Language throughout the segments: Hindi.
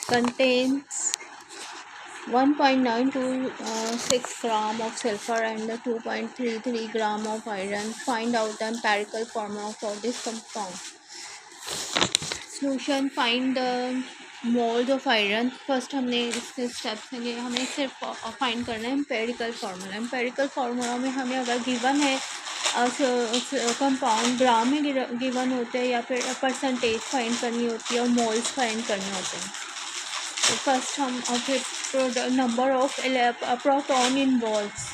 contains 1.926 gram of sulfur and 2.33 gram of iron. Find out the empirical formula for this compound. Solution: find the moles of iron. First हमने इसके स्टेप्स हैं, हमें सिर्फ फाइंड करना है एम्पेरिकल फार्मूला। एम्पेरिकल फार्मूला में हमें अगर गिवन है कंपाउंड ग्राम में गिवन होते हैं या फिर परसेंटेज फाइंड करनी होती है और मोल्स फाइंड करने होते हैं। तो फर्स्ट हम फिर number of proton involves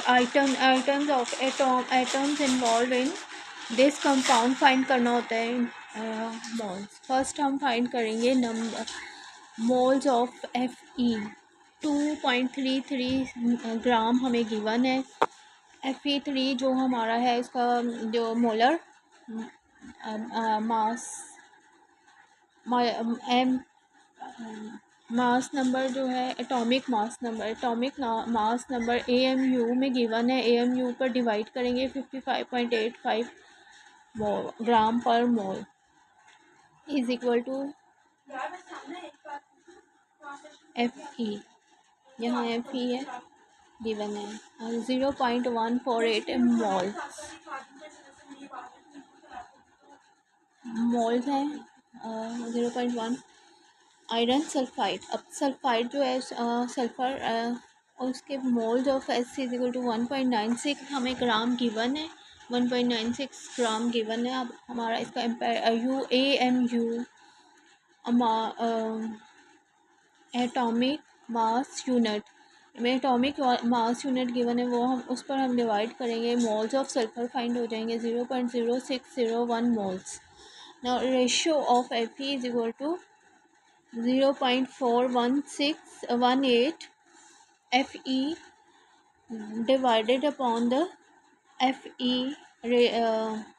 items of atoms involve in this compound find करना होता है मोल्स। फर्स्ट हम फाइंड करेंगे नंबर मोल्स ऑफ Fe। 2.33 ग्राम हमें गिवन है। Fe3 जो हमारा है उसका जो मोलर मास मास नंबर जो है एटॉमिक मास नंबर AMU में गिवन है। AMU पर डिवाइड करेंगे 55.85 gram per mole is equal to Fe। यहाँ Fe है गिवन है 0.148 मोल्स हैं 0.1। आयरन सल्फाइड, अब सल्फाइड जो है सल्फ़र उसके moles of S is equal to 1.96 हमें ग्राम गिवन है। 1.96 ग्राम गिवन है। अब हमारा इसका AMU एटॉमिक मास यूनिट में एटॉमिक मास यूनिट गिवन है, वो हम उस पर हम डिवाइड करेंगे। मोल्स ऑफ सल्फर फाइंड हो जाएंगे 0.0601 moles. Now ratio of Fe is equal to 0.41618 Fe divided upon the Fe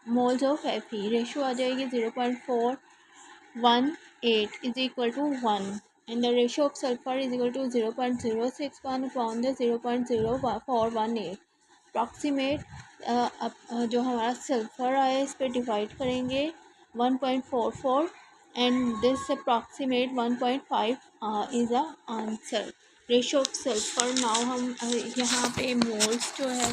moles of Fe। Ratio आ जाएगी 0.418 is equal to 1 and the ratio of sulfur is equal to 0.061 upon the 0.0418। Approximate जो हमारा सल्फ़र आया इस पर डिवाइड करेंगे 1.44 and this approximate 1.5 is the answer। Ratio of sulphur. Now हम यहाँ पे मोल्स जो है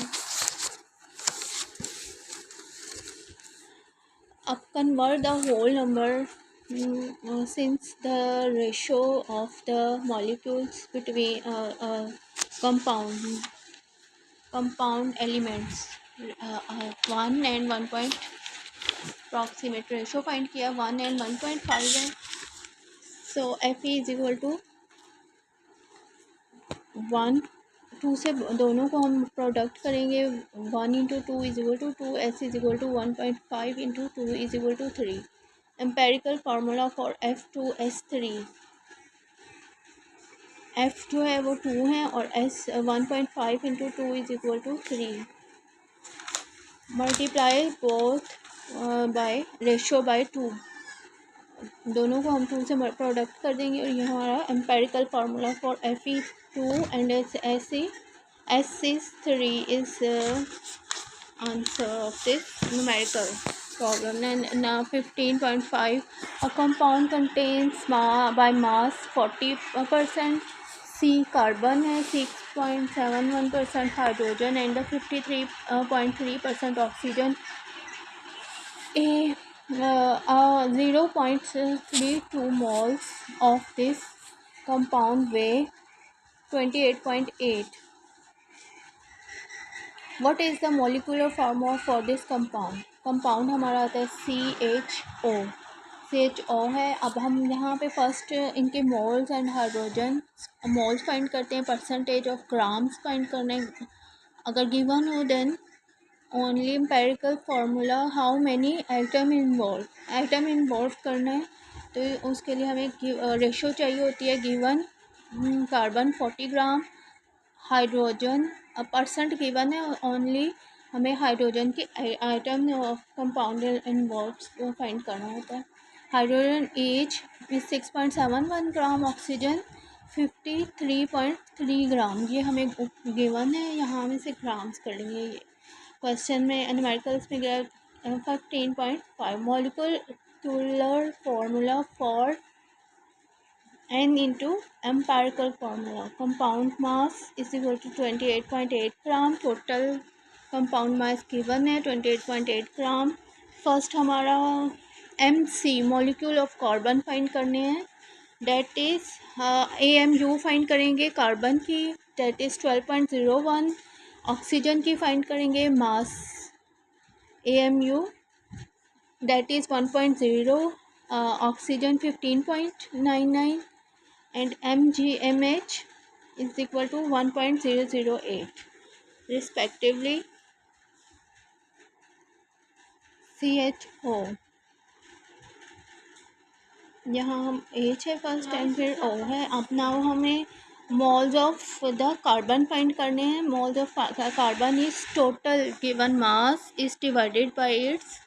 अब convert the whole number since the ratio of the molecules between compound elements 1 and 1. approximate ratio find किया 1 and 1.5 है। So Fe is equal to 1 2 से दोनों को हम प्रोडक्ट करेंगे 1 into 2 is equal to 2। S is equal to 1.5 into 2 is equal to 3। Empirical formula for F2S3। F जो है वो 2 है और S 1.5 into 2 is equal to 3। Multiply both by ratio by 2, दोनों को हम 2 से प्रोडक्ट कर देंगे और ये हमारा empirical formula for Fe2 and S3 is answer of this numerical problem. now 15.5 a compound contains by mass 40% C carbon है, 6.71% hydrogen and 53.3% oxygen. 0.32 moles of this compound weigh 28.8। What is the molecular formula for this compound? Compound हमारा आता है CHO है। अब हम यहाँ पे फर्स्ट इनके moles and hydrogen moles find करते हैं, परसेंटेज ऑफ ग्राम्स फाइंड करना है। अगर गिवन हो then only empirical formula how many item involve करना है। तो उसके लिए हमें रेशो चाहिए होती है गिवन कार्बन 40 ग्राम, हाइड्रोजन परसेंट गिवन है, ओनली हमें हाइड्रोजन की आइटम कंपाउंड इन्वॉल्व फाइंड करना होता है। हाइड्रोजन एज 6.71 ग्राम, ऑक्सीजन 53.3 ग्राम। ये हमें गिवन है, यहाँ हमें से ग्राम्स कर लेंगे। ये क्वेश्चन में न्यूमेरिकल्स में गया 15.5 molecular formula for N into empirical formula. Compound mass is equal to 28.8 gram. Total compound mass given है 28.8 ग्राम. फर्स्ट हमारा MC molecule of carbon find करने हैं. डेट इज़ AMU फाइंड करेंगे कार्बन की, डेट इज़ 12.01. ऑक्सीजन की फाइंड करेंगे मास AMU, that is 1.0. Oxygen 15.99 and MgMH is equal to 1.008 respectively. CHO यहाँ हम H है फर्स्ट एंड फिर O है. अब नाउ हमें moles of the carbon find करने हैं. Moles of carbon is total given mass is divided by its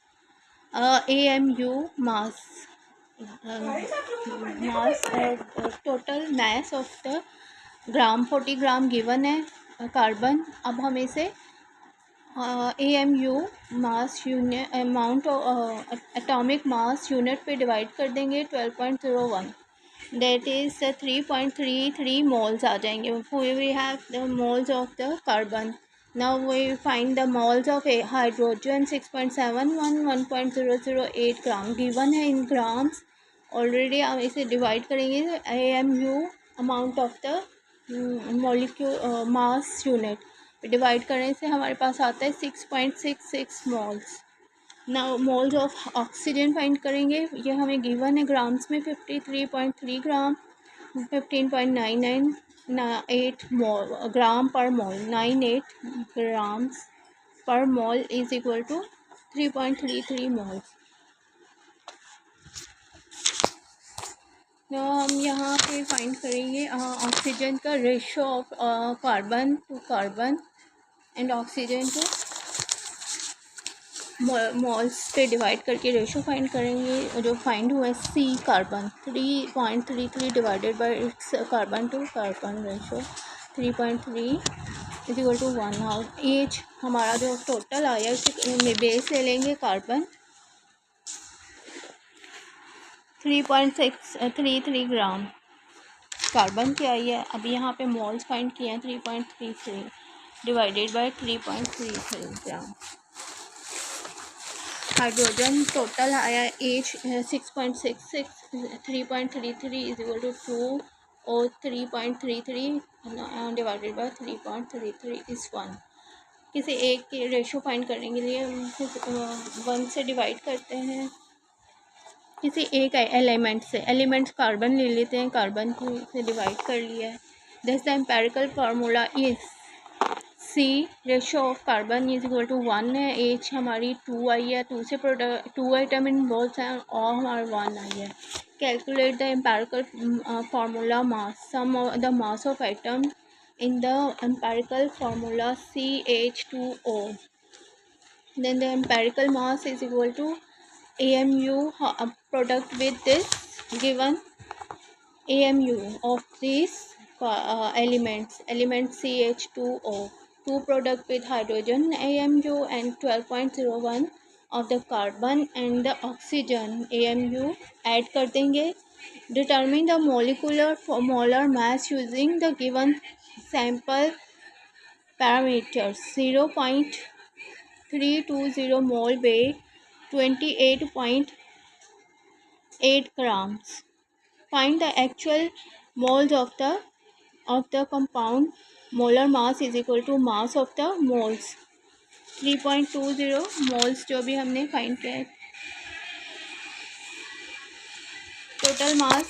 AMU mass. Total mass of the gram 40 gram given है कार्बन. अब हम इसे AMU mass unit amount atomic mass unit पे डिवाइड कर देंगे 12.01. दैट इज़ 3.33 मोल्स आ जाएंगे. We have the moles of the carbon. Now we find the moles of hydrogen 6.71 1.008 gram given है इन ग्राम्स ऑलरेडी. हम इसे डिवाइड करेंगे AMU amount of the molecule mass unit divide करने से हमारे पास आता है 6.66 moles. Now moles of oxygen find करेंगे. ये हमें गिवन है ग्राम्स में 53.3 ग्राम 15.99 ग्राम per mole. 98 grams per mole is equal to 3.33 moles. हम यहाँ पे फाइंड करेंगे ऑक्सीजन का ratio of carbon to carbon and oxygen to moles पे डिवाइड करके रेशो फाइंड करेंगे. जो फाइंड हुआ है C carbon 3.33 divided by its carbon to carbon ratio 3.3 is equal to 1. How H हमारा जो टोटल आया उसमें बेस ले लेंगे कार्बन 3.633 ग्राम कार्बन की आई है. अभी यहाँ पे मोल्स फाइंड किए हैं 3.33 डिवाइडेड बाय 3.33 ग्राम. हाइड्रोजन टोटल आया H 6.66 3.33 इज इक्वल टू 2 और 3.33 डिवाइडेड बाय 3.33 इज 1. किसी एक के रेशो फाइंड करने के लिए 1 से डिवाइड करते हैं. किसी एक एलिमेंट से एलिमेंट्स कार्बन ले लेते हैं. कार्बन को से डिवाइड कर लिया है. This the empirical formula is C ratio of carbon is equal to 1 है. H हमारी 2 आई है. 2 से प्रोडक्ट 2 आइटम इन बोथ हैं और हमारा 1 आई है. Calculate the empirical formula mass. Sum of the mass of item in the empirical formula CH2O. Then the empirical mass is equal to AMU product with this given AMU of these elements CH2O. 2 product with hydrogen AMU and 12.01 of the carbon and the oxygen AMU add कर देंगे. Determine the molar mass using the given sample parameters. 0.320 mole weight 28.8 grams. Find the actual moles of the compound. Molar mass is equal to mass of the moles. 3.20 moles जो भी हमने फाइंड किया है. Total mass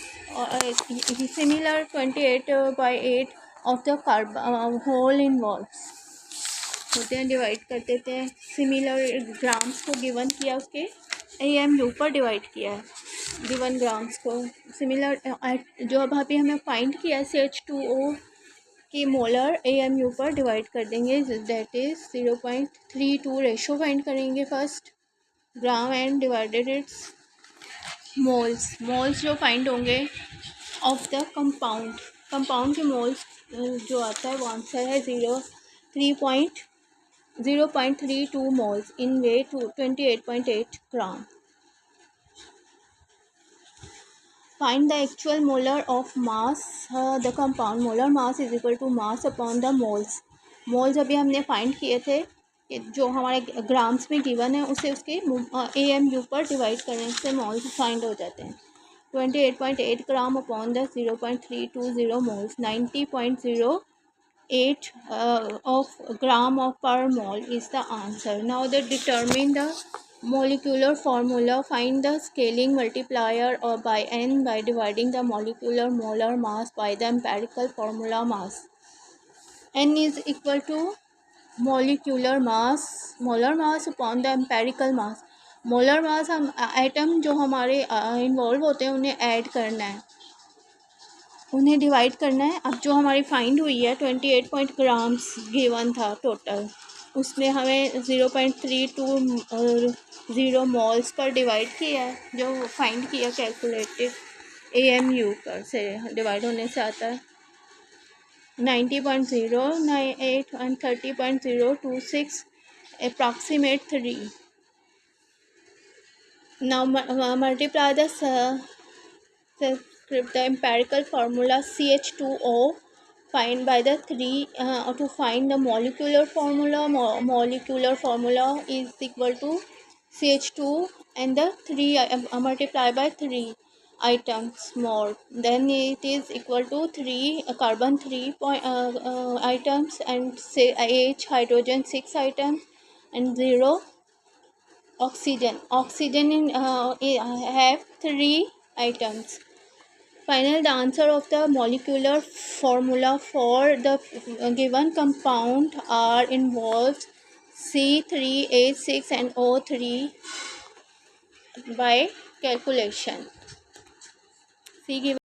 similar 28/8 of the carbon whole involves होते हैं. डिवाइड कर देते हैं. सिमिलर ग्राम्स को गिवन किया उसके AMU पर डिवाइड किया है गिवन ग्राम्स को. सिमिलर जो अब अभी हमें फाइंड किया है CH2O की मोलर AMU पर डिवाइड कर देंगे. दैट इज़ 0.32 रेशो फाइंड करेंगे first gram and divided it's moles जो फाइंड होंगे ऑफ द कंपाउंड के मोल्स जो आता है वो आंसर है 0.32 moles in weight 28.8 gram. find the actual molar of mass the compound. Molar mass is equal to mass upon the moles. moles अभी हमने फाइंड किए थे कि जो हमारे ग्राम्स में गिवन है उसे उसके AMU पर डिवाइड करने से मोल्स फाइंड हो जाते हैं. 28.8 ग्राम upon the 0.320 moles. 90.08 of gram of per mole is the answer. Now they determine the molecular formula. Find the scaling multiplier or by n by dividing the molecular molar mass by the empirical formula mass. N is equal to molecular mass, molar mass upon the empirical mass. Molar mass हम एटम जो हमारे इन्वॉल्व होते हैं उन्हें ऐड करना है, उन्हें डिवाइड करना है. अब जो हमारी फाइंड हुई है 28 ग्राम्स गिवन था टोटल, उसमें हमें 0.320 मोल्स पर डिवाइड किया है. जो फाइंड किया कैलकुलेटेड AMU पर से डिवाइड होने से आता है 90.098 and 30.026 approximate 3. Now multiply the the empirical formula CH2O find by the 3 to find the molecular formula. Molecular formula is equal to CH2 and the 3 multiply by 3 items more, then it is equal to 3 carbon 3 items and say H hydrogen 6 items and 0 oxygen. Oxygen in have 3 items. Final, the answer of the molecular formula for the given compound are involved C3H6 and O3 by calculation. C given